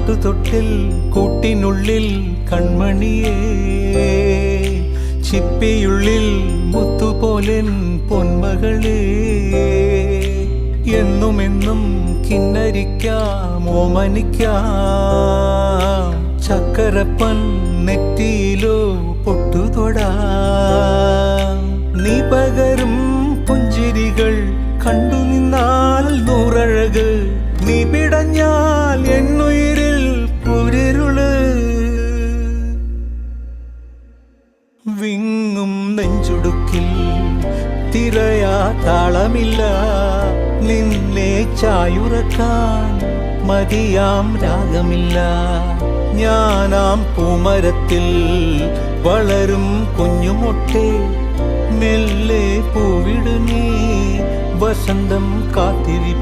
പാട്ടുതൊട്ടിൽ കൂട്ടിനുള്ളിൽ കൺമണിയേ, ചിപ്പിയുള്ളിൽ മുത്തുപോലെൻ പൊന്മകളേ, എന്നുമെന്നും കിന്നരിക്കാം ഓമനിക്കാം, ചക്കരപ്പൻ നെറ്റിയിലോ പൊട്ടുതൊടാം. നീ പകരും പുഞ്ചിരികൾ കണ്ടു നിന്നാൽ നൂറഴക്, നീ പിടഞ്ഞാൽ എന്നുയിരിൽ കുരിരുള്. വിങ്ങും നെഞ്ചുടുക്കിൽ തിരയാ താളമില്ല, നിന്നെ ചായുറക്കാൻ മതിയാം രാഗമില്ല. ഞാനാം പൂമരത്തിൽ വളരും കുഞ്ഞുമൊട്ടെ, മെല്ലെ പൂവിടു നീ വസന്തം കാത്തിരി.